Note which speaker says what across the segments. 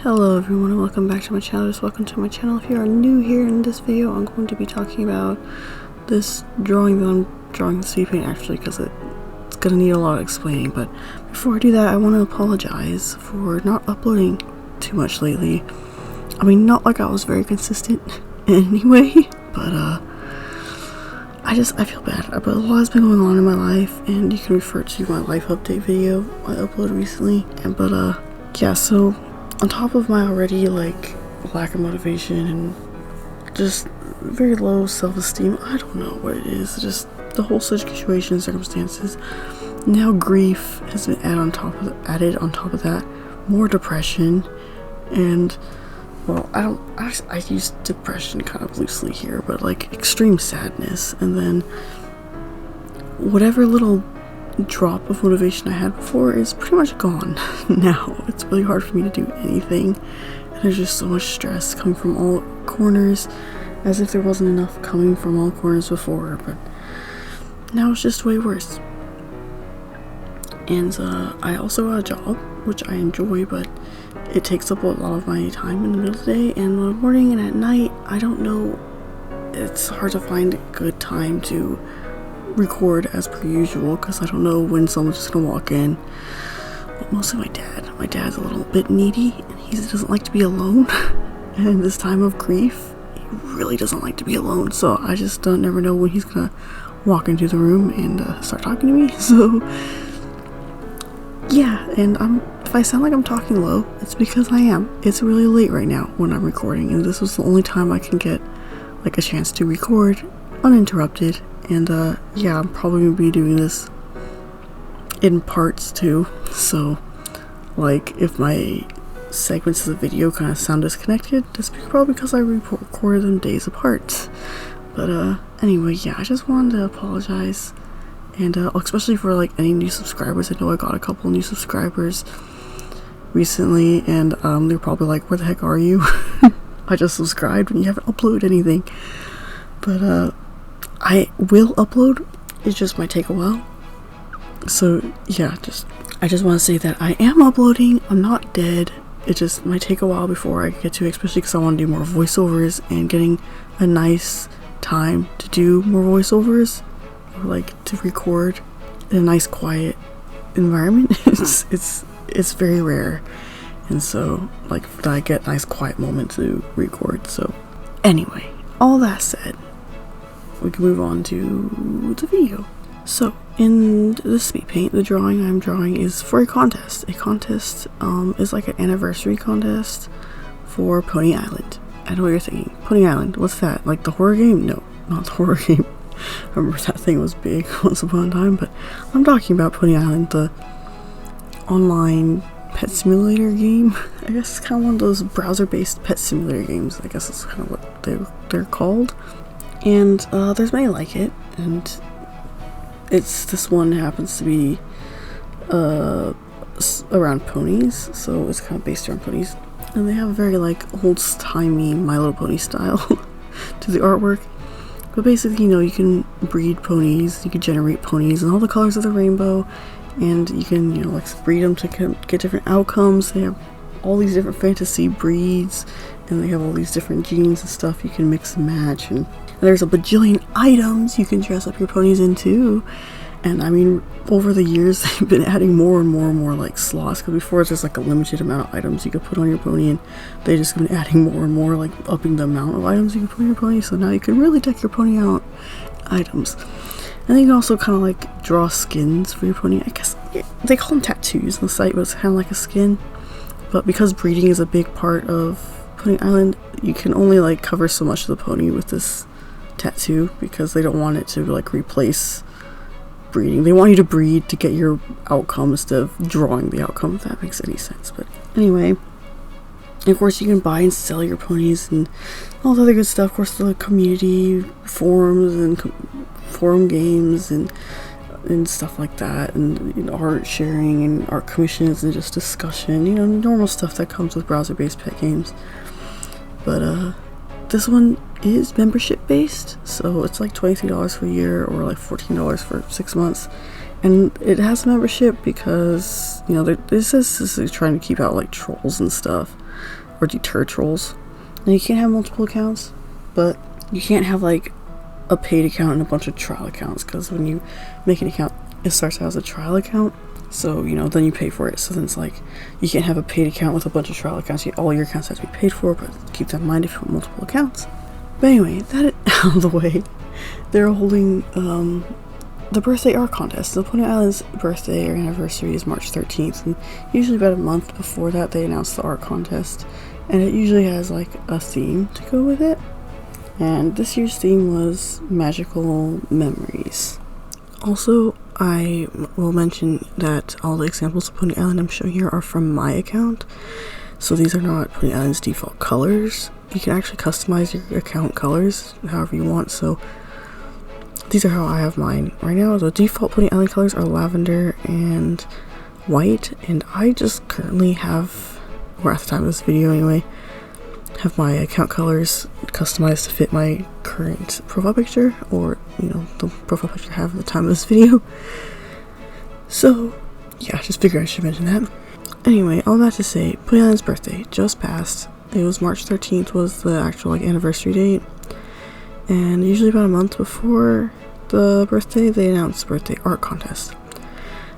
Speaker 1: Hello everyone and welcome back to my channel. Just welcome to my channel. If you are new here in this video, I'm going to be talking about this drawing that I'm drawing with Speedpaint actually, because it's gonna need a lot of explaining. But before I do that, I want to apologize for not uploading too much lately. I mean, not like I was very consistent anyway, but I feel bad. But a lot has been going on in my life, and you can refer to my life update video I uploaded recently. Yeah, so on top of my already like lack of motivation and just very low self-esteem, I don't know what it is, just the whole situation, circumstances, now grief has been added on top of that, more depression, and well, I use depression kind of loosely here, but like extreme sadness, and then whatever little drop of motivation I had before is pretty much gone now. It's really hard for me to do anything, and there's just so much stress coming from all corners, as if there wasn't enough coming from all corners before, but now it's just way worse. And I also got a job, which I enjoy, but it takes up a lot of my time in the middle of the day, and in the morning and at night, I don't know, it's hard to find a good time to record as per usual, because I don't know when someone's just gonna walk in. But mostly my dad. My dad's a little bit needy, and he doesn't like to be alone. And in this time of grief, he really doesn't like to be alone, so I just never know when he's gonna walk into the room and start talking to me. So yeah, and if I sound like I'm talking low, it's because I am. It's really late right now when I'm recording, and this was the only time I can get like a chance to record uninterrupted. And yeah, I'm probably gonna be doing this in parts too, so like if my segments of the video kind of sound disconnected, that's probably because I recorded them days apart. But anyway, yeah, I just wanted to apologize, and especially for like any new subscribers. I know I got a couple new subscribers recently, and they're probably like, where the heck are you? I just subscribed and you haven't uploaded anything. But I will upload, it just might take a while. So yeah, I just want to say that I am uploading. I'm not dead. It just might take a while before I get to it, especially because I want to do more voiceovers, and getting a nice time to do more voiceovers, or like to record in a nice quiet environment. It's very rare, and so like I get a nice quiet moment to record. So anyway, all that said, we can move on to the video. So in the Speedpaint, the drawing I'm drawing is for a contest. A contest is like an anniversary contest for Pony Island. I know what you're thinking. Pony Island, what's that? Like the horror game? No, not the horror game. I remember that thing was big once upon a time, but I'm talking about Pony Island, the online pet simulator game. I guess it's kind of one of those browser-based pet simulator games. I guess that's kind of what they're called. And there's many like it, and this one happens to be around ponies, so it's kind of based around ponies, and they have a very like old-timey My Little Pony style to the artwork. But basically, you know, you can breed ponies, you can generate ponies in all the colors of the rainbow, and you can, you know, like breed them to get different outcomes. They have all these different fantasy breeds, and they have all these different genes and stuff you can mix and match, and there's a bajillion items you can dress up your ponies into. And I mean, over the years they've been adding more and more and more like slots, because before it's just like a limited amount of items you could put on your pony, and they just been adding more and more, like upping the amount of items you can put on your pony, so now you can really deck your pony out items. And then you can also kind of like draw skins for your pony. I guess they call them tattoos on the site, but it's kind of like a skin. But because breeding is a big part of Pony Island, you can only like cover so much of the pony with this tattoo, because they don't want it to like replace breeding. They want you to breed to get your outcome instead of drawing the outcome, if that makes any sense. But anyway, of course you can buy and sell your ponies and all the other good stuff. Of course, the community forums and forum games and stuff like that, and you know, art sharing and art commissions and just discussion, you know, normal stuff that comes with browser-based pet games. But this one is membership based, so it's like $23 for a year, or like $14 for 6 months, And it has membership because, you know, this is trying to keep out like trolls and stuff, or deter trolls. And you can't have multiple accounts, but you can't have like a paid account and a bunch of trial accounts, because when you make an account, it starts out as a trial account. So, you know, then you pay for it. So then it's like, you can't have a paid account with a bunch of trial accounts. All your accounts have to be paid for, but keep that in mind if you want multiple accounts. But anyway, that out of the way, they're holding the birthday art contest. The Pony Island's birthday or anniversary is March 13th, and usually about a month before that they announce the art contest. And it usually has like a theme to go with it. And this year's theme was magical memories. Also, I will mention that all the examples of Pony Island I'm showing here are from my account. So these are not Pony Island's default colors. You can actually customize your account colors however you want. So these are how I have mine right now. The default Pony Island colors are lavender and white. And I just currently have, or at the time of this video anyway, have my account colors customized to fit my current profile picture, or, you know, the profile picture I have at the time of this video. So yeah, I just figured I should mention that. Anyway, all that to say, Pony Island's birthday just passed. It was March 13th was the actual like anniversary date, and usually about a month before the birthday they announce the birthday art contest.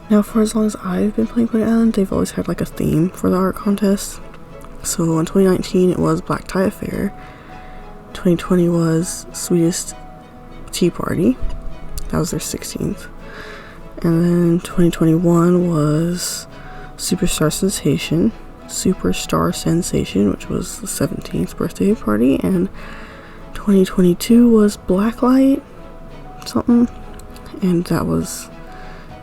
Speaker 1: Now, for as long as I've been playing Pony Island, they've always had like a theme for the art contest. So in 2019 it was Black Tie Affair, 2020 was Sweetest Tea Party, that was their 16th, and then 2021 was Superstar Sensation, which was the 17th birthday party, and 2022 was Blacklight something, and that was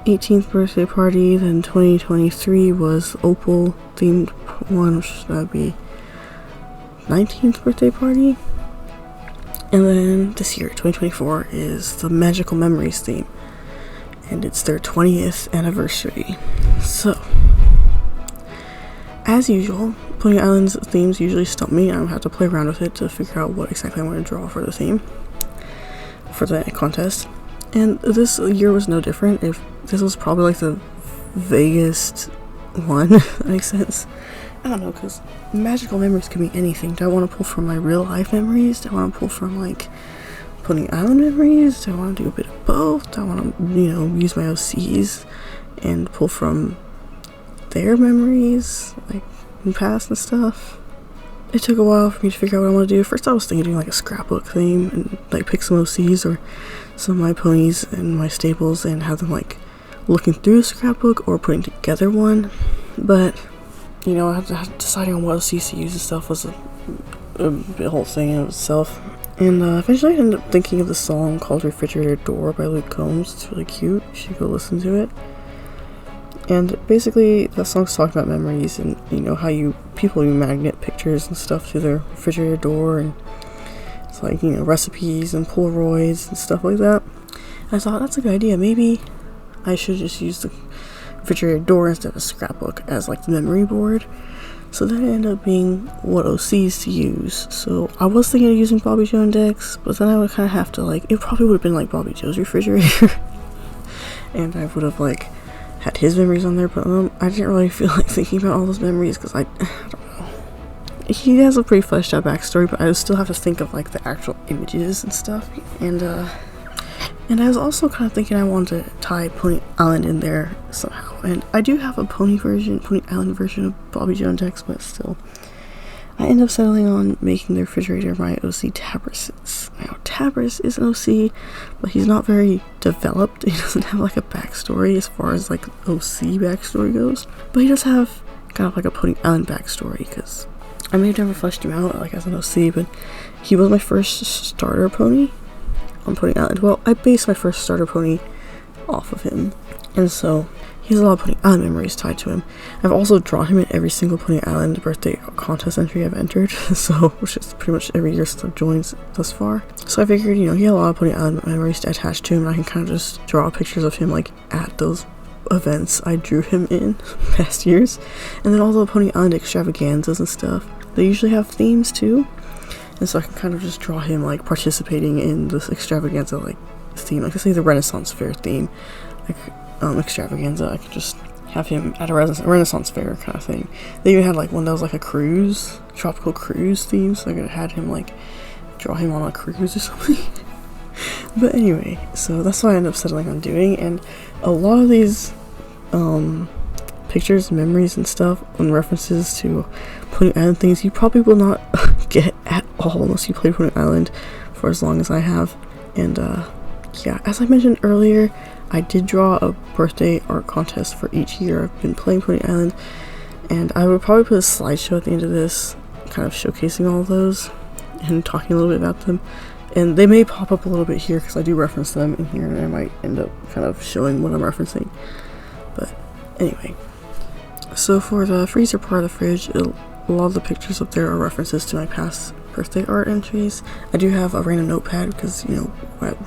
Speaker 1: 18th birthday party. Then 2023 was Opal themed one, which that would be 19th birthday party. And then this year, 2024, is the Magical Memories theme, and it's their 20th anniversary. So, as usual, Pony Island's themes usually stump me, and I have to play around with it to figure out what exactly I want to draw for the theme, for the contest. And this year was no different. If this was probably like the vaguest one, if that makes sense. I don't know, because magical memories can be anything. Do I want to pull from my real life memories? Do I want to pull from like Pony Island memories? Do I want to do a bit of both? Do I want to, you know, use my OCs and pull from their memories, like in the past and stuff? It took a while for me to figure out what I want to do. First I was thinking of doing like a scrapbook theme and like pick some OCs or some of my ponies and my stables and have them like looking through a scrapbook or putting together one. But, you know, deciding on what OCs to use and stuff was a whole thing in itself. And eventually I ended up thinking of the song called Refrigerator Door by Luke Combs. It's really cute. You should go listen to it. And basically, the song's talking about memories and, you know, how people magnet pictures and stuff to their refrigerator door, and it's like, you know, recipes and Polaroids and stuff like that. And I thought, that's a good idea. Maybe I should just use the refrigerator door instead of a scrapbook as like the memory board. So that ended up being what OCs to use. So I was thinking of using Bobby Joe decks, but then I would kind of have to like, it probably would have been like Bobby Joe's refrigerator. And I would have like had his memories on there, but I didn't really feel like thinking about all those memories because I don't know. He has a pretty fleshed out backstory, but I would still have to think of like the actual images and stuff. And I was also kind of thinking I wanted to tie Pony Island in there somehow. And I do have a Pony Island version of Bobby Joe decks, but still. I ended up settling on making the refrigerator my OC Tabris's. Now, Tabris is an OC, but he's not very developed. He doesn't have like a backstory as far as like OC backstory goes. But he does have kind of like a Pony Island backstory, because I may have never fleshed him out like as an OC, but he was my first starter pony on Pony Island. Well, I based my first starter pony off of him, and so he has a lot of Pony Island memories tied to him. I've also drawn him in every single Pony Island birthday contest entry I've entered, so, which is pretty much every year since I've joined thus far. So I figured, you know, he had a lot of Pony Island memories attached to him, and I can kind of just draw pictures of him like at those events I drew him in past years. And then all the Pony Island extravaganzas and stuff, they usually have themes too, and so I can kind of just draw him like participating in this extravaganza like theme. Like, let's say the Renaissance Fair theme. Like, extravaganza, I could just have him at a Renaissance fair kind of thing. They even had like one that was like a cruise, tropical cruise theme, so I could have had him like draw him on a cruise or something. But anyway, so that's what I ended up settling on doing, and a lot of these pictures, memories and stuff, and references to Pony Island things you probably will not get at all unless you play Pony Island for as long as I have. And yeah, as I mentioned earlier, I did draw a birthday art contest for each year I've been playing Pony Island, and I would probably put a slideshow at the end of this, kind of showcasing all of those and talking a little bit about them. And they may pop up a little bit here because I do reference them in here, and I might end up kind of showing what I'm referencing. But anyway, so for the freezer part of the fridge, a lot of the pictures up there are references to my past birthday art entries. I do have a random notepad because, you know,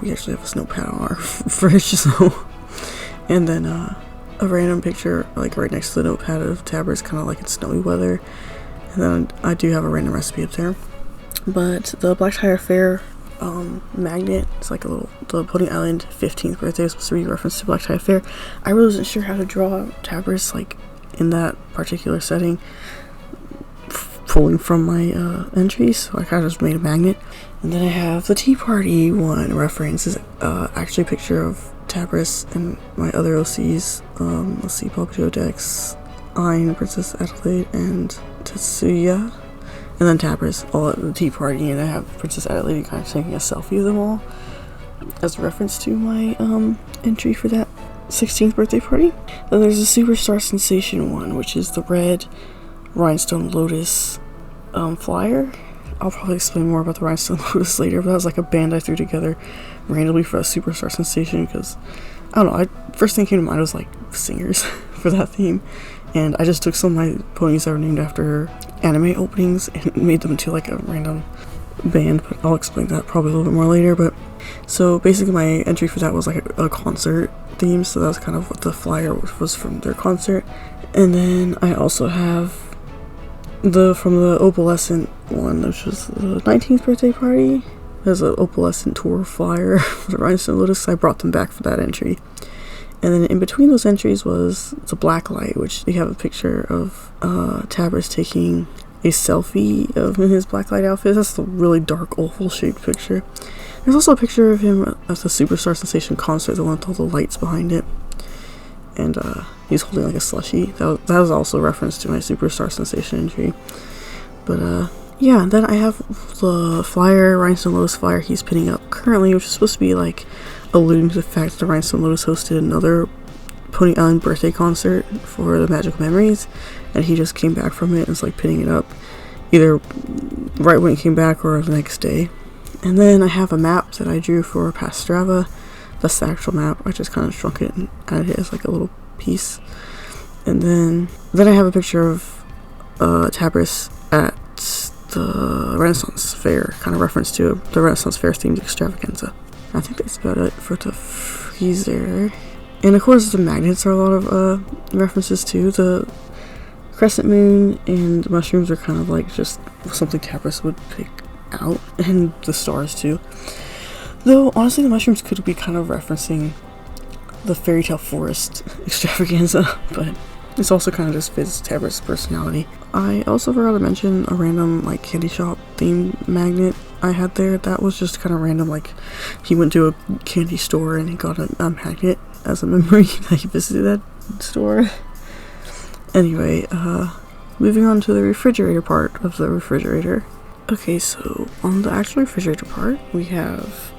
Speaker 1: we actually have a notepad on our fridge, so. And then a random picture like right next to the notepad of Tabers, kind of like in snowy weather. And then I do have a random recipe up there. But the Black Tire Fair magnet, it's like a little, the Pony Island 15th birthday was supposed to be a reference to Black Tire Fair. I really wasn't sure how to draw Tabers like in that particular setting, pulling from my entries, so I kind of just made a magnet. And then I have the Tea Party one reference is actually a picture of Tabris and my other OCs. Let's see, Bobbito Dex, Ein, Princess Adelaide, and Tetsuya. And then Tabris, all at the tea party, and I have Princess Adelaide kind of taking a selfie of them all as a reference to my entry for that 16th birthday party. Then there's a Superstar Sensation one, which is the red Rhinestone Lotus flyer. I'll probably explain more about the Rhinestone Lotus later, but that was like a band I threw together randomly for a Superstar Sensation because, I don't know, first thing came to mind was like singers for that theme. And I just took some of my ponies that were named after anime openings and made them into like a random band, but I'll explain that probably a little bit more later. But so basically my entry for that was like a concert theme, so that was kind of what the flyer was from their concert. And then I also have from the Opalescent one, which was the 19th birthday party. There's an Opalescent tour flyer for the Rhinestone Lotus. I brought them back for that entry. And then in between those entries was the black light, which they have a picture of Tabers taking a selfie of in his black light outfit. That's the really dark oval shaped picture. There's also a picture of him at the Superstar Sensation concert, the one with all the lights behind it. And he's holding like a slushie. That was also a reference to my Superstar Sensation entry. But yeah, then I have the flyer, Rhinestone Lotus flyer he's pinning up currently, which is supposed to be like alluding to the fact that the Rhinestone Lotus hosted another Pony Island birthday concert for the Magical Memories, and he just came back from it and is like pinning it up either right when he came back or the next day. And then I have a map that I drew for past Strava. That's the actual map. I just kind of shrunk it and added it as like a little piece. And then I have a picture of Tabris at the Renaissance Fair, kind of reference to the Renaissance Fair themed extravaganza. I think that's about it for the freezer. And of course the magnets are a lot of references to the crescent moon, and the mushrooms are kind of like just something Tabris would pick out, and the stars too. Though honestly the mushrooms could be kind of referencing the fairy tale forest extravaganza, but this also kind of just fits Tabris' personality. I also forgot to mention a random like candy shop themed magnet I had there. That was just kind of random, like he went to a candy store and he got a magnet as a memory that he visited that store. Anyway, moving on to the refrigerator part of the refrigerator. Okay, so on the actual refrigerator part, we have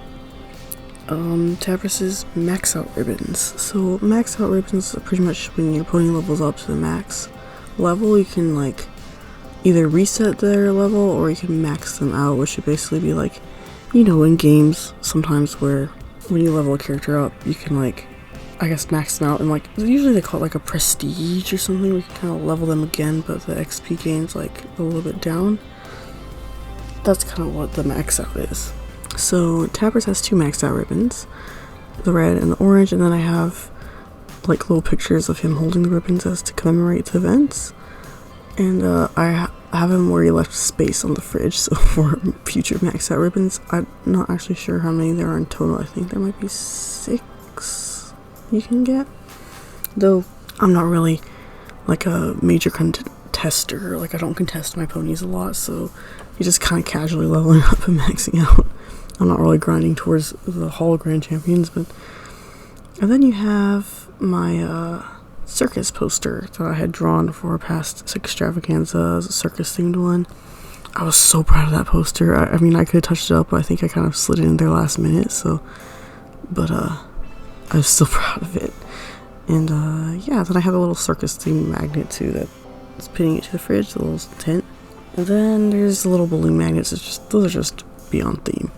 Speaker 1: Tabris's max out ribbons. So max out ribbons are pretty much when your pony levels up to the max level, you can like either reset their level or you can max them out, which should basically be like, you know, in games sometimes where when you level a character up, you can like, I guess, max them out, and like usually they call it like a prestige or something. We can kind of level them again, but the XP gain's like a little bit down. That's kind of what the max out is. So Tabris has two maxed out ribbons, the red and the orange, and then I have like little pictures of him holding the ribbons as to commemorate the events. And I have him where he left space on the fridge, so for future maxed out ribbons. I'm not actually sure how many there are in total. I think there might be 6 you can get. Though I'm not really like a major contester, like I don't contest my ponies a lot, so you just kind of casually leveling up and maxing out. I'm not really grinding towards the hologram champions, but... And then you have my circus poster that I had drawn for a past extravaganza, circus themed one. I was so proud of that poster. I mean, I could have touched it up, but I think I kind of slid it in there last minute, so... But, I was still proud of it. And, yeah, then I have a little circus themed magnet, too, that's pinning it to the fridge, the little tent. And then there's the little balloon magnets. Those are just beyond theme.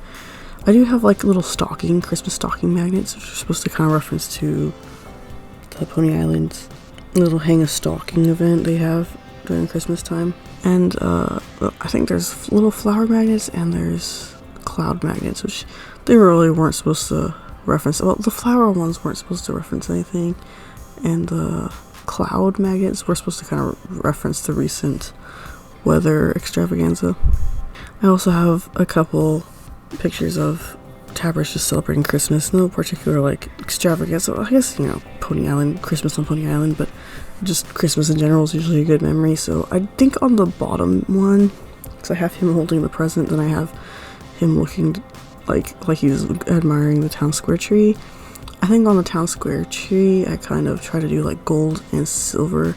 Speaker 1: I do have, like, little Christmas stocking magnets, which are supposed to kind of reference to the Pony Island little hang a stocking event they have during Christmas time. And, I think there's little flower magnets and there's cloud magnets, which they really weren't supposed to reference. Well, the flower ones weren't supposed to reference anything, and the cloud magnets were supposed to kind of reference the recent weather extravaganza. I also have a couple pictures of Tabris just celebrating Christmas. No particular like extravaganza. I guess, you know, Pony Island, Christmas on Pony Island, but just Christmas in general is usually a good memory. So I think on the bottom one, because I have him holding the present, then I have him looking like he's admiring the town square tree. I think on the town square tree, I kind of try to do like gold and silver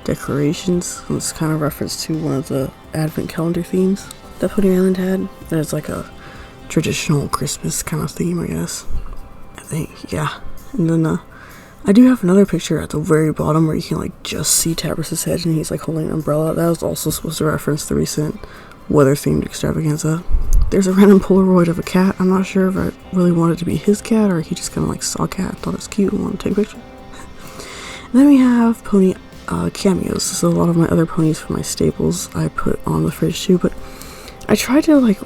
Speaker 1: decorations. It's kind of reference to one of the advent calendar themes that Pony Island had. And it's like a traditional Christmas kind of theme, I guess. I think, yeah. And then I do have another picture at the very bottom where you can like just see Tabris's head and he's like holding an umbrella. That was also supposed to reference the recent weather themed extravaganza. There's a random Polaroid of a cat. I'm not sure if I really wanted to be his cat or he just kind of like saw a cat, thought it was cute and wanted to take a picture. And then we have pony cameos. So a lot of my other ponies for my staples I put on the fridge too, but I tried to like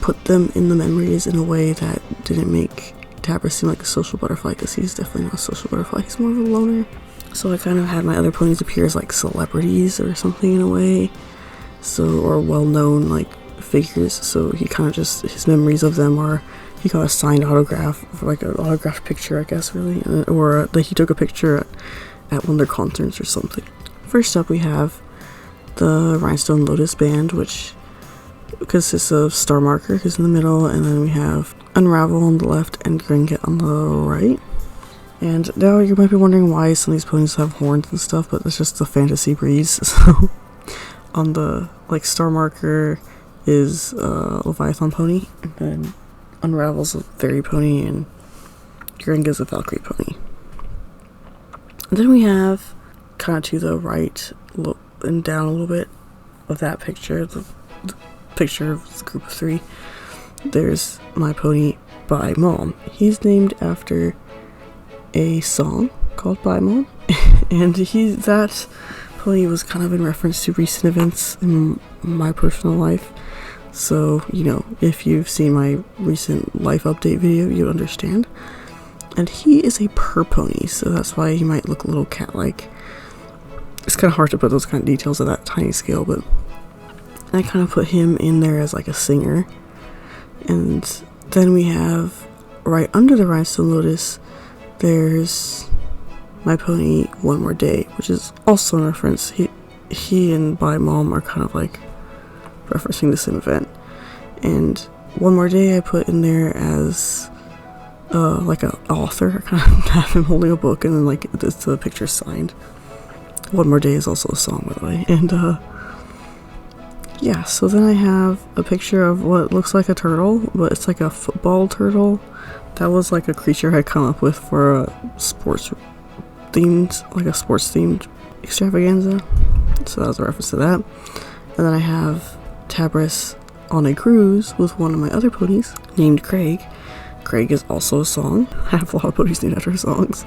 Speaker 1: put them in the memories in a way that didn't make Tabris seem like a social butterfly, because he's definitely not a social butterfly. He's more of a loner. So I kind of had my other ponies appear as like celebrities or something in a way. So, or well-known like figures. So he kind of just, his memories of them are, he got a signed autograph, like an autographed picture, I guess, really. Or like he took a picture at one of their concerts or something. First up we have the Rhinestone Lotus Band, which consists of Star Marker, who's in the middle, and then we have Unravel on the left and Gringet on the right. And now you might be wondering why some of these ponies have horns and stuff, but it's just the fantasy breeze. So on the like Star Marker is Leviathan pony, and then Unravel's a fairy pony, and Gringet's a Valkyrie pony. And then we have kind of to the right and down a little bit of that picture, the picture of the group of three, there's my pony Bye Mom. He's named after a song called Bye Mom, and that pony was kind of in reference to recent events in my personal life. So, you know, if you've seen my recent life update video, you understand. And he is a purr pony, so that's why he might look a little cat-like. It's kind of hard to put those kind of details at that tiny scale, but I kind of put him in there as like a singer. And then we have, right under the Rhinestone Lotus, there's my pony One More Day, which is also a reference. He and Bye Mom are kind of like referencing the same event. And One More Day I put in there as like an author. I kind of have him holding a book, and then like it's the picture signed. One More Day is also a song, by the way. And yeah, so then I have a picture of what looks like a turtle, but it's like a football turtle. That was like a creature I'd come up with for a sports themed extravaganza. So that was a reference to that. And then I have Tabris on a cruise with one of my other ponies named Craig. Craig is also a song. I have a lot of ponies named after songs.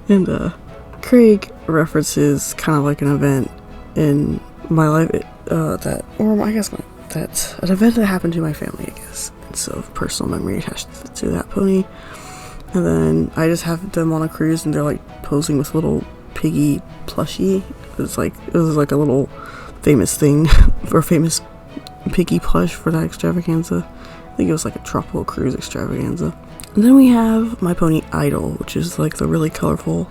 Speaker 1: And Craig references kind of like an event in my life, an event that happened to my family, I guess. And so personal memory attached to that pony. And then I just have them on a cruise, and they're like posing with little piggy plushie. It was like a little famous thing for famous piggy plush for that extravaganza. I think it was like a tropical cruise extravaganza. And then we have my pony Idol, which is like the really colorful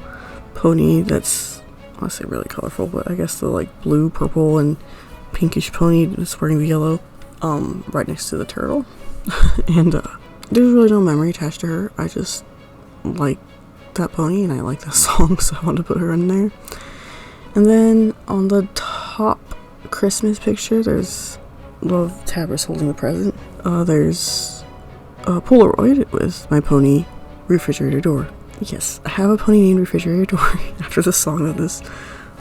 Speaker 1: pony that's, I say really colorful, but I guess the like blue, purple, and pinkish pony that's wearing the yellow, right next to the turtle. And there's really no memory attached to her. I just like that pony and I like that song, so I wanted to put her in there. And then on the top Christmas picture, there's Love Tabris holding the present. There's a Polaroid with my pony Refrigerator Door. Yes, I have a pony named Refrigerator Door after the song that this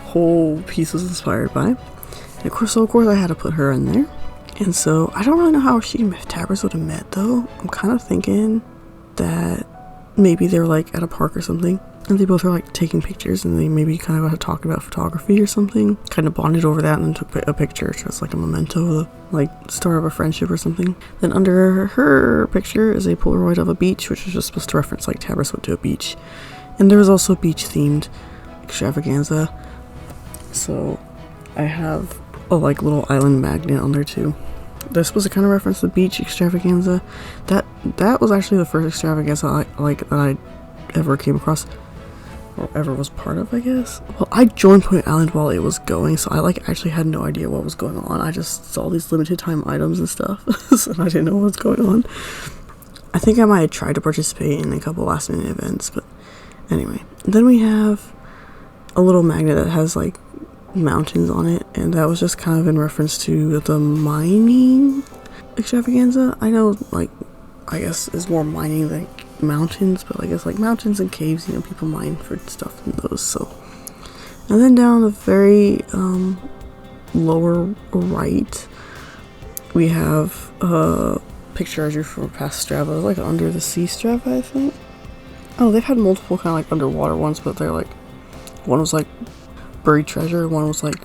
Speaker 1: whole piece was inspired by. And of course I had to put her in there. And so I don't really know how she and Tabris would have met though. I'm kind of thinking that maybe they're like at a park or something, and they both are like taking pictures, and they maybe kind of got to talk about photography or something. Kind of bonded over that and then took a picture just like a memento, like start of a friendship or something. Then under her picture is a Polaroid of a beach, which is just supposed to reference like Tabris went to a beach. And there was also a beach themed extravaganza. So I have a like little island magnet on there too. They're supposed to kind of reference the beach extravaganza. That was actually the first extravaganza I ever came across, or ever was part of, I guess. Well, I joined Pony Island while it was going, so I like actually had no idea what was going on. I just saw these limited time items and stuff, so I didn't know what was going on. I think I might have tried to participate in a couple last minute events, but anyway. Then we have a little magnet that has like mountains on it, and that was just kind of in reference to the mining extravaganza. I know, like, I guess it's more mining than mountains, but I guess like mountains and caves, you know, people mine for stuff in those. So, and then down the very lower right, we have a picture I drew for past Strava, like under the sea Strava, I think. Oh, they've had multiple kind of like underwater ones, but they're like, one was like buried treasure, one was like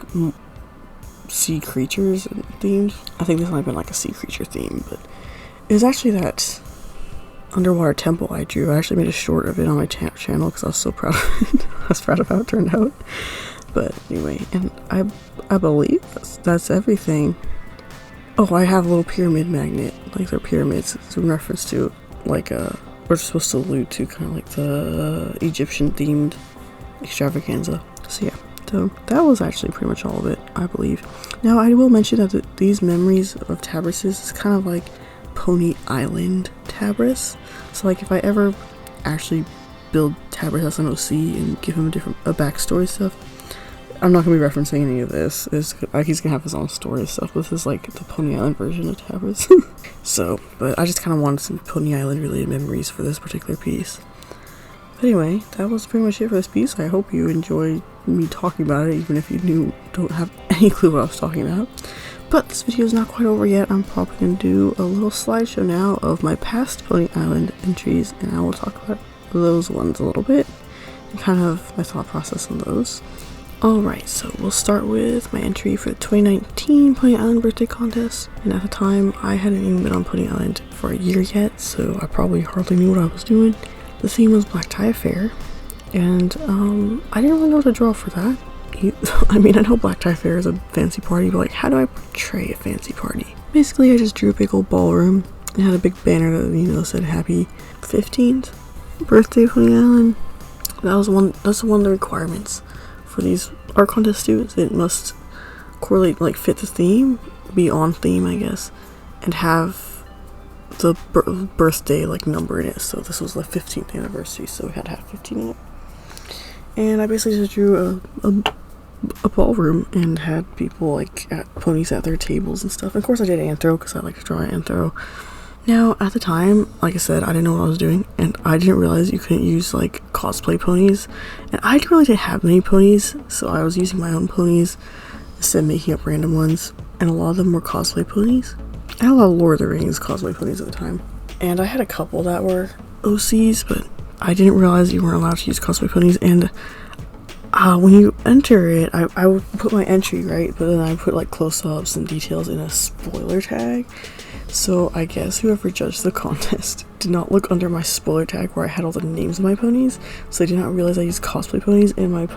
Speaker 1: sea creatures themed. I think this might have been like a sea creature theme, but it was actually that underwater temple I drew. I actually made a short of it on my channel because I was so proud of it. I was proud of how it turned out. But anyway, and I believe that's everything. Oh, I have a little pyramid magnet, like they're pyramids. It's in reference to like we're supposed to allude to kind of like the Egyptian themed extravaganza. So yeah. So that was actually pretty much all of it, I believe. Now, I will mention that these memories of Tabris's is kind of like Pony Island Tabris. So like if I ever actually build Tabris as an OC and give him a backstory stuff, I'm not going to be referencing any of this. He's going to have his own story and stuff. This is like the Pony Island version of Tabris. So, but I just kind of wanted some Pony Island related memories for this particular piece. But anyway, that was pretty much it for this piece. I hope you enjoyed me talking about it, even if you don't have any clue what I was talking about. But this video is not quite over yet. I'm probably going to do a little slideshow now of my past Pony Island entries, and I will talk about those ones a little bit, and kind of my thought process on those. Alright, so we'll start with my entry for the 2019 Pony Island birthday contest. And at the time, I hadn't even been on Pony Island for a year yet, so I probably hardly knew what I was doing. The theme was Black Tie Affair, and I didn't really know what to draw for that. I mean, I know Black Tie Affair is a fancy party, but like, how do I portray a fancy party? Basically, I just drew a big old ballroom and had a big banner that, you know, said Happy 15th Birthday Pony Island. That's one of the requirements for these art contest students. It must correlate, like fit the theme, be on theme, I guess, and have the birthday like number in it. So this was the 15th anniversary, so we had to have 15 in it. And I basically just drew a ballroom and had people like ponies at their tables and stuff. And of course I did anthro because I like to draw anthro. Now at the time, like I said, I didn't know what I was doing, and I didn't realize you couldn't use like cosplay ponies, and I really didn't have many ponies, so I was using my own ponies instead of making up random ones, and a lot of them were cosplay ponies. I had a lot of Lord of the Rings cosplay ponies at the time, and I had a couple that were OCs, but I didn't realize you weren't allowed to use cosplay ponies. And when you enter it, I would put my entry, right, but then I put like close-ups and details in a spoiler tag. So I guess whoever judged the contest did not look under my spoiler tag where I had all the names of my ponies, so they did not realize I used cosplay ponies, and my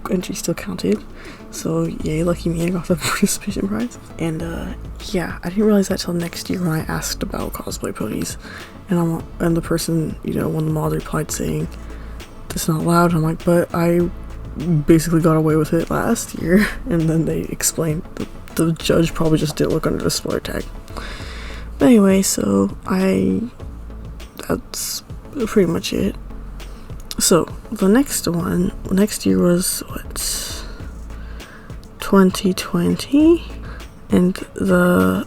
Speaker 1: entry still counted. So yay, lucky me, I got the participation prize. And yeah, I didn't realize that till next year when I asked about cosplay ponies, and the person, you know, one of the mods replied saying, "That's not allowed." I'm like, but I basically got away with it last year, and then they explained the judge probably just didn't look under the spoiler tag. But anyway, so that's pretty much it. So the next year was what, 2020, and the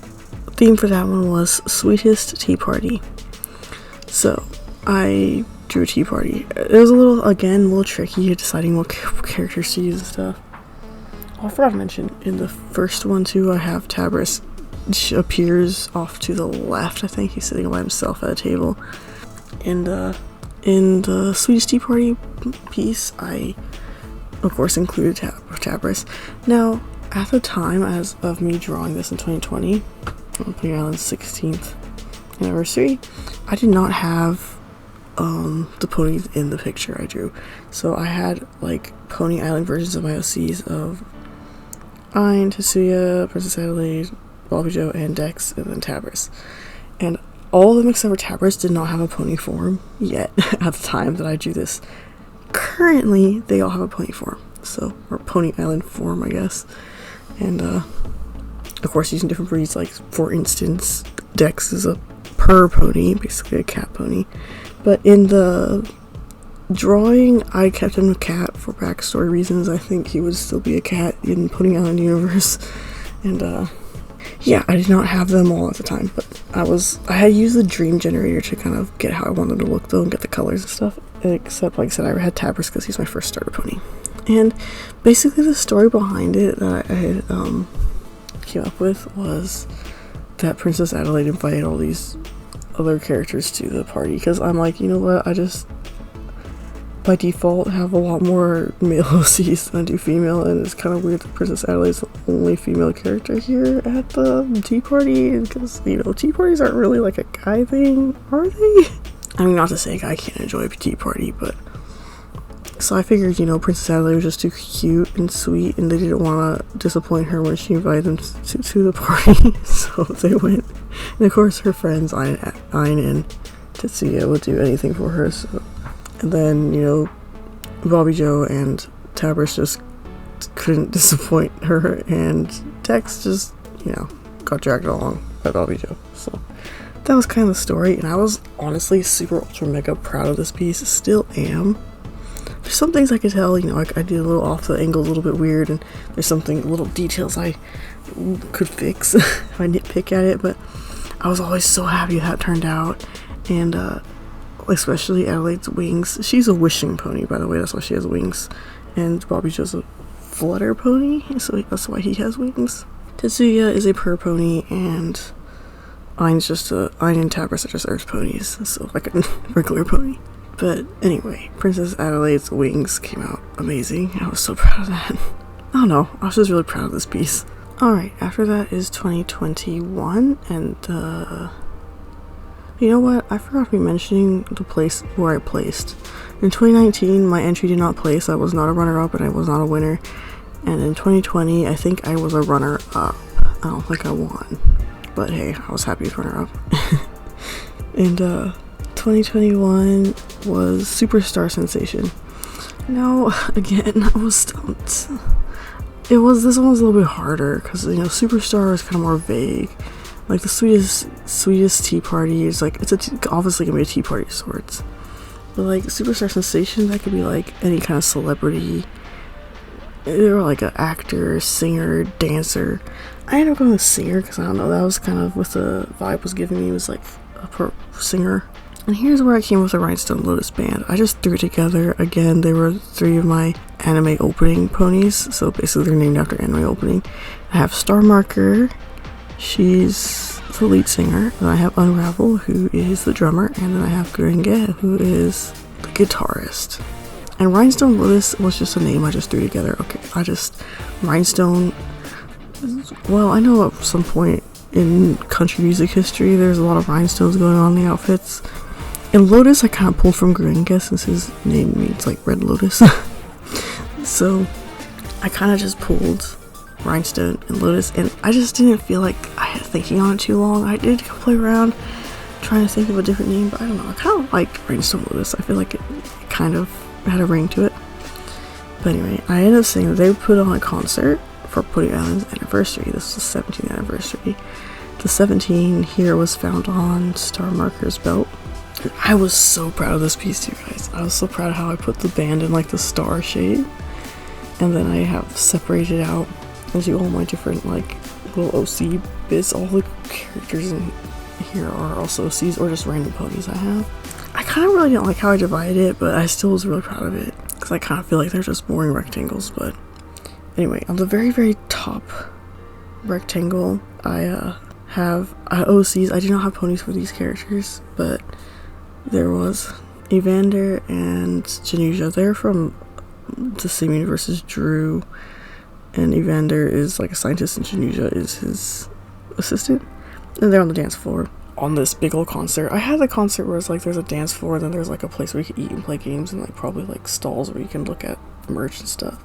Speaker 1: theme for that one was Sweetest Tea Party. So I drew a tea party. It was a little tricky deciding what characters to use and stuff. Oh, I forgot to mention, in the first one too, I have Tabris. She appears off to the left. I think he's sitting by himself at a table. And in the Sweetest Tea Party piece, I of course included Tabris. Now, at the time as of me drawing this in 2020, on PonyIsland's 16th anniversary, I did not have the ponies in the picture I drew. So I had like Pony Island versions of my OCs of Ayn, Tetsuya, Princess Adelaide, Bobby Joe, and Dex, and then Tabris. And all of them except for Tabris did not have a pony form yet at the time that I drew this. Currently, they all have a pony form, or Pony Island form, I guess. And of course, using different breeds. Like for instance, Dex is a purr pony, basically a cat pony. But in the drawing, I kept him a cat for backstory reasons. I think he would still be a cat in Pony Island universe. And yeah, I did not have them all at the time, but I had used the dream generator to kind of get how I wanted them to look though, and get the colors and stuff. Except, like I said, I had Tabris because he's my first starter pony. And basically the story behind it that I had came up with was that Princess Adelaide invited all these other characters to the party, because I'm like, you know what, I just by default have a lot more male OCs than I do female, and it's kind of weird that Princess Adelaide's the only female character here at the tea party, because, you know, tea parties aren't really like a guy thing, are they? I mean, not to say a guy can't enjoy a tea party, but so I figured, you know, Princess Adelaide was just too cute and sweet, and they didn't want to disappoint her when she invited them to the party, so they went. And of course, her friends, Ayn and Tetsuya, would do anything for her, so. And then, you know, Bobby Joe and Tabris just couldn't disappoint her, and Dex just, you know, got dragged along by Bobby Joe. So that was kind of the story, and I was honestly super ultra mega proud of this piece. Still am. There's some things I could tell, you know, I did a little off the angle, a little bit weird, and there's little details I could fix if I nitpick at it, but I was always so happy how it turned out. And especially Adelaide's wings. She's a wishing pony, by the way, that's why she has wings. And Bobby Joe's a flutter pony, so that's why he has wings. Tetsuya is a purr pony, and Ayn and Tabris are just earth ponies, so like a regular pony. But anyway, Princess Adelaide's wings came out amazing. I was so proud of that. I don't know, I was just really proud of this piece. Alright, after that is 2021, and you know what, I forgot to be mentioning the place where I placed. In 2019, my entry did not place. I was not a runner-up and I was not a winner. And in 2020, I think I was a runner-up. I don't think I won. But hey, I was happy with runner-up. And 2021 was Superstar Sensation. Now, again, I was stumped. This one was a little bit harder because, you know, Superstar is kind of more vague. Like the sweetest tea party is like, it's obviously gonna be a tea party of sorts. But like Superstar Sensation, that could be like any kind of celebrity, or like an actor, singer, dancer. I ended up going with singer because I don't know, that was kind of what the vibe was giving me, was like a singer. And here's where I came with the Rhinestone Lotus band. I just threw it together. Again, they were 3 of my anime opening ponies, so basically they're named after anime opening. I have Star Marker. She's the lead singer. Then I have Unravel, who is the drummer, and then I have Gurenge, who is the guitarist. And Rhinestone Lotus was just a name I just threw together. Okay, Rhinestone, well, I know at some point in country music history there's a lot of rhinestones going on in the outfits. And Lotus I kind of pulled from Gurenge since his name means like red lotus. So I kind of just pulled Rhinestone and Lotus, and I just didn't feel like I had thinking on it too long. I did play around trying to think of a different name, but I don't know, I kind of like Rhinestone Lotus. I feel like it kind of had a ring to it. But anyway, I ended up saying that they put on a concert for Pony Island's anniversary. This was the 17th anniversary. The 17 here was found on Star Marker's belt. And I was so proud of this piece too, guys. I was so proud of how I put the band in like the star shape. And then I have separated out into all my different like little OC bits. All the characters in here are also OCs or just random ponies I have. I kind of really didn't like how I divided it, but I still was really proud of it. Because I kind of feel like they're just boring rectangles, but anyway, on the very, very top rectangle, I have OCs. I do not have ponies for these characters, but there was Evander and Janusia. They're from the same universe as Drew, and Evander is like a scientist and Janusia is his assistant, and they're on the dance floor on this big old concert. I had the concert where it's like there's a dance floor, then there's like a place where you can eat and play games, and like probably like stalls where you can look at merch and stuff.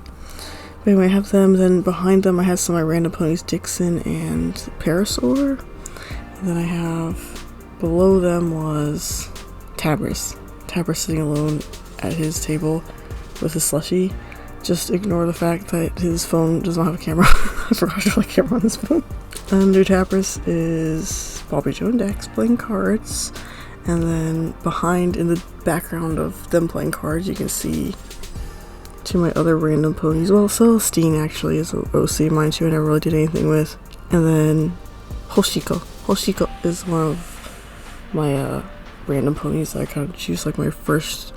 Speaker 1: But anyway, I have them. Then behind them I had some of my random ponies, Dixon and Parasaur. And then I have below them was Tabris sitting alone at his table with his slushie. Just ignore the fact that his phone does not have a camera. I forgot to have a camera on his phone. Under Tabris is Bobby Joe and Dex playing cards. And then behind, in the background of them playing cards, you can see two of my other random ponies. Well, Celestine actually is an OC of mine too, I never really did anything with. And then Hoshiko. Hoshiko is one of my random ponies that I kind of choose like my first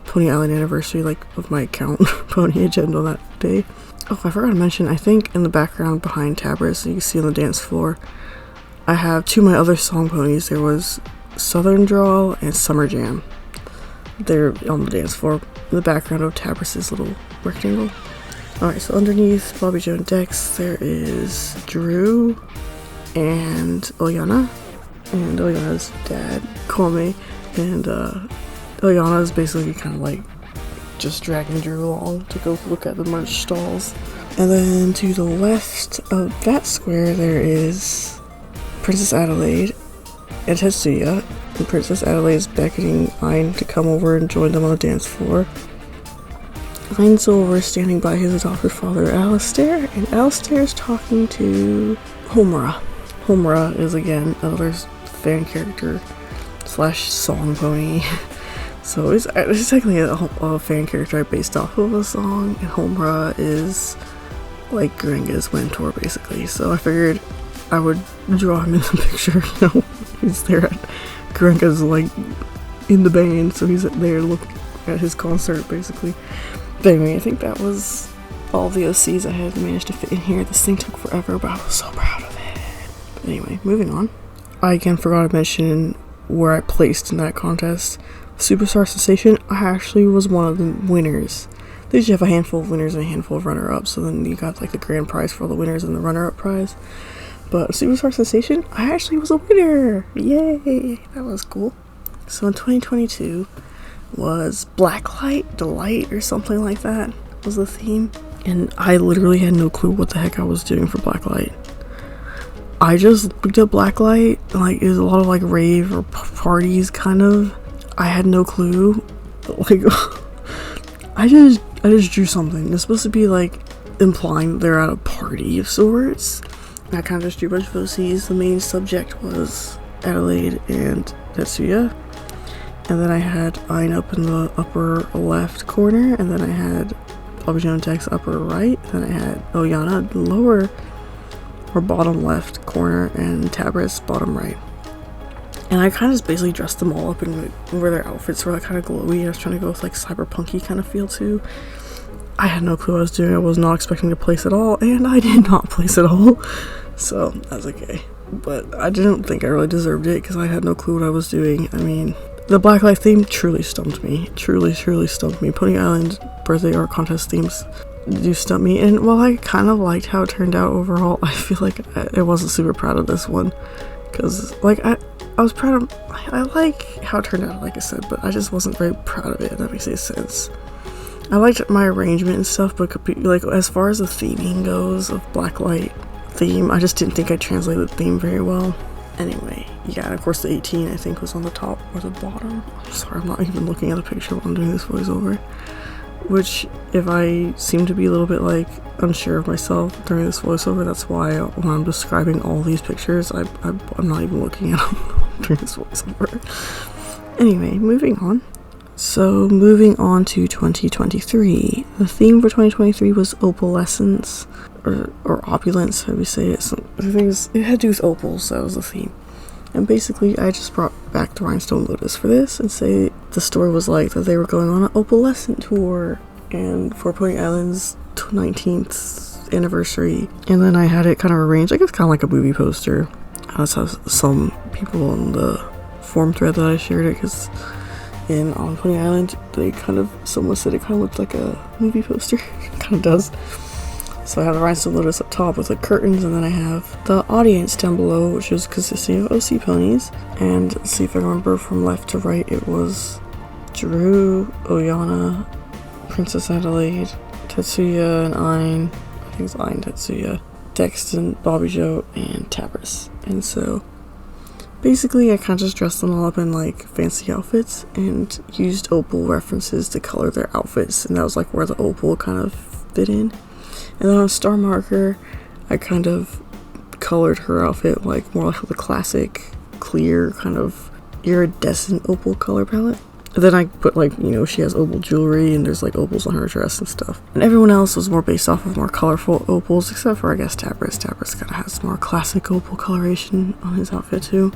Speaker 1: Pony Island anniversary, like of my account pony agenda on that day. Oh, I forgot to mention, I think in the background behind Tabris, you can see on the dance floor, I have two of my other song ponies. There was Southern Drawl and Summer Jam. They're on the dance floor in the background of Tabris's little rectangle. Alright, so underneath Bobby Joe and Dex, there is Drew and Oyana. And Oyana's dad, Kwame. And Oyana is basically kind of like just dragging Drew along to go look at the merch stalls. And then to the left of that square, there is Princess Adelaide and Tetsuya. And Princess Adelaide is beckoning Ein to come over and join them on the dance floor. Ein's over standing by his adopted father, Alistair, and Alistair is talking to Homura. Homura is again another fan character slash song pony. So it's technically a fan character I based off of a song, and Homura is like Garenga's mentor basically. So I figured I would draw him in the picture, you know, he's there at Garenga's like in the band, so he's there looking at his concert basically. But anyway, I think that was all the OCs I had managed to fit in here. This thing took forever, but I was so proud of it. But anyway, moving on. I again forgot to mention where I placed in that contest. Superstar Sensation, I actually was one of the winners. They usually have a handful of winners and a handful of runner-ups, so then you got like the grand prize for all the winners and the runner-up prize. But Superstar Sensation, I actually was a winner! Yay! That was cool. So in 2022 was Blacklight Delight or something like that was the theme. And I literally had no clue what the heck I was doing for Blacklight. I just looked up Blacklight, like it was a lot of like rave or parties kind of. I had no clue. Like I just drew something. It's supposed to be like implying they're at a party of sorts. And I kind of just drew a bunch of OCs. The main subject was Adelaide and Tetsuya. And then I had Ein up in the upper left corner, and then I had Bobby Joe and Dex upper right, then I had Oyana lower or bottom left corner, and Tabris bottom right. And I kind of just basically dressed them all up in where their outfits were like kind of glowy. I was trying to go with like cyberpunky kind of feel too. I had no clue what I was doing. I was not expecting to place at all, and I did not place at all. So that's okay. But I didn't think I really deserved it because I had no clue what I was doing. I mean, the Blacklight theme truly stumped me. Truly stumped me. Pony Island birthday art contest themes do stump me. And while I kind of liked how it turned out overall, I feel like I wasn't super proud of this one. Because, like, I was proud of... I like how it turned out, like I said, but I just wasn't very proud of it, if that makes any sense. I liked my arrangement and stuff, but, like, as far as the theming goes of Blacklight theme, I just didn't think I translated the theme very well. Anyway, yeah, and of course the 18, I think, was on the top or the bottom. I'm sorry, I'm not even looking at the picture while I'm doing this voiceover. which if I seem to be a little bit like unsure of myself during this voiceover, that's why when I'm describing all these pictures, I'm not even looking at them during this voiceover. Anyway, moving on. So moving on to 2023. The theme for 2023 was opalescence, or opulence, how we say it. So the thing is, it had to do with opals, that was the theme. And basically, I just brought back the Rhinestone Lotus for this and say the story was like that they were going on an opalescent tour and for Pony Island's 19th anniversary. And then I had it kind of arranged, I guess kind of like a movie poster. That's how some people on the forum thread that I shared it, because on Pony Island, someone said it kind of looked like a movie poster. It kind of does. So I have the Rhinestone Lotus up top with the curtains, and then I have the audience down below, which is consisting of OC ponies. And let's see if I remember from left to right, it was Drew, Oyana, Princess Adelaide, Tetsuya, and Ayn. I think it's Ayn, Tetsuya, Dexton, Bobby Joe, and Tabris. And so basically I kind of just dressed them all up in like fancy outfits and used opal references to color their outfits, and that was like where the opal kind of fit in. And then on Star Marker, I kind of colored her outfit like more like the classic, clear, kind of iridescent opal color palette. And then I put like, she has opal jewelry and there's like opals on her dress and stuff. And everyone else was more based off of more colorful opals, except for I guess Tabris. Tabris kind of has more classic opal coloration on his outfit too.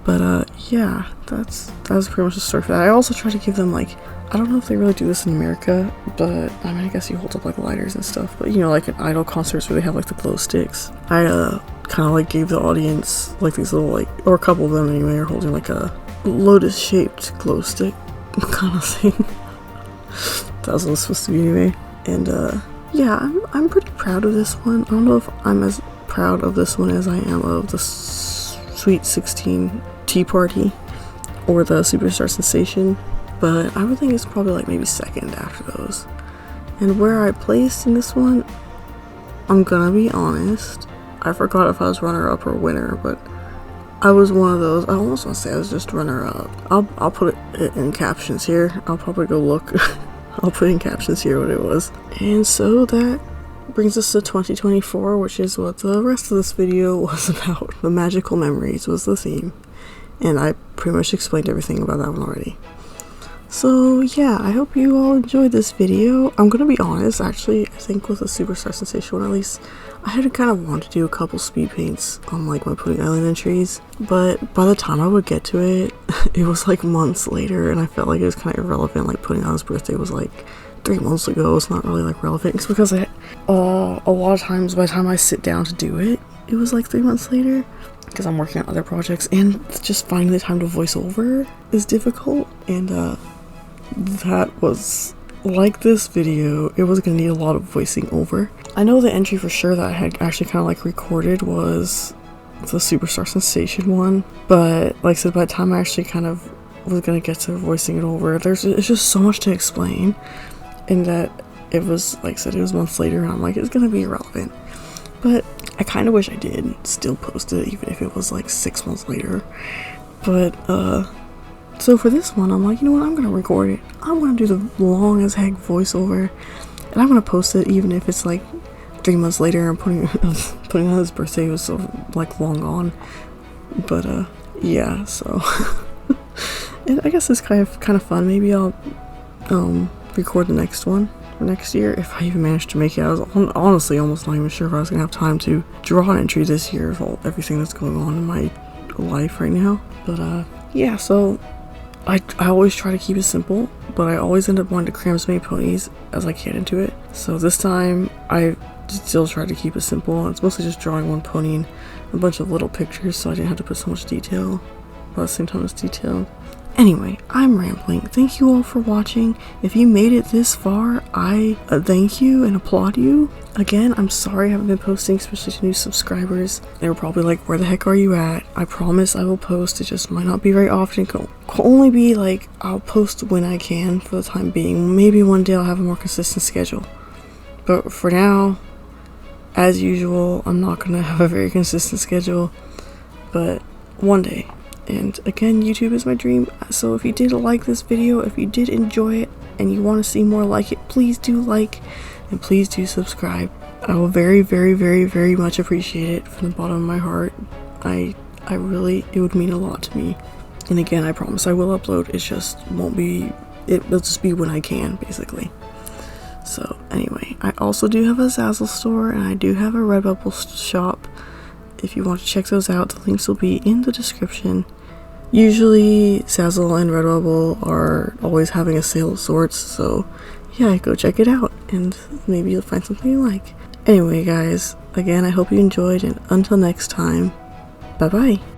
Speaker 1: But yeah, that's pretty much the story for that. I also tried to give them like, I don't know if they really do this in America, but I mean, I guess you hold up like lighters and stuff, but like at idol concerts where they have like the glow sticks, I kind of like gave the audience like these little like, or a couple of them anyway, are holding like a lotus shaped glow stick kind of thing. That was what it was supposed to be anyway. And yeah, I'm pretty proud of this one. I don't know if I'm as proud of this one as I am of the Sweet 16 Tea Party or the Superstar Sensation, but I would think it's probably like maybe second after those. And where I placed in this one, I'm gonna be honest, I forgot if I was runner-up or winner, but I was one of those. I almost want to say I was just runner-up. I'll put it in captions here. I'll probably go look. I'll put in captions here what it was. And so that brings us to 2024, which is what the rest of this video was about. The magical memories was the theme, and I pretty much explained everything about that one already. So yeah, I hope you all enjoyed this video. I'm gonna be honest, actually, I think with the Superstar Sensation one at least, I had kind of wanted to do a couple speed paints on like my Pony Island entries, but by the time I would get to it, it was like months later, and I felt like it was kind of irrelevant. Like Pony Island's birthday was like 3 months ago. It's not really like relevant. It's because a lot of times by the time I sit down to do it, it was like 3 months later, because I'm working on other projects, and just finding the time to voice over is difficult. And that was like this video, it was gonna need a lot of voicing over. I know the entry for sure that I had actually kind of like recorded was the Superstar Sensation one, but like I said, by the time I actually kind of was gonna get to voicing it over, it's just so much to explain, and that it was, like I said, it was months later, and I'm like, it's gonna be irrelevant. But I kind of wish I did still post it, even if it was like 6 months later. But so for this one, I'm like, you know what, I'm gonna record it. I'm gonna do the long as heck voiceover, and I'm gonna post it even if it's like 3 months later and putting on his birthday was so like long gone. But yeah, so and I guess it's kind of fun. Maybe I'll record the next one for next year if I even manage to make it. I was honestly almost not even sure if I was gonna have time to draw an entry this year of everything that's going on in my life right now. But yeah, so I always try to keep it simple, but I always end up wanting to cram as many ponies as I can into it. So this time I still try to keep it simple. It's mostly just drawing one pony and a bunch of little pictures, so I didn't have to put so much detail, but at the same time it's detailed. Anyway, I'm rambling. Thank you all for watching. If you made it this far, I thank you and applaud you. Again, I'm sorry I haven't been posting, especially to new subscribers. They were probably like, where the heck are you at? I promise I will post. It just might not be very often. It can only be like, I'll post when I can for the time being. Maybe one day I'll have a more consistent schedule. But for now, as usual, I'm not going to have a very consistent schedule. But one day. And again, YouTube is my dream. So if you did like this video, if you did enjoy it, and you want to see more like it, please do like and please do subscribe. I will very, very, very, very much appreciate it from the bottom of my heart. I really, it would mean a lot to me. And again, I promise I will upload. It just won't be, it'll just be when I can, basically. So anyway, I also do have a Zazzle store and I do have a Redbubble shop. If you want to check those out, the links will be in the description. Usually Zazzle and Redbubble are always having a sale of sorts, so yeah, go check it out and maybe you'll find something you like. Anyway guys, again, I hope you enjoyed, and until next time, bye bye.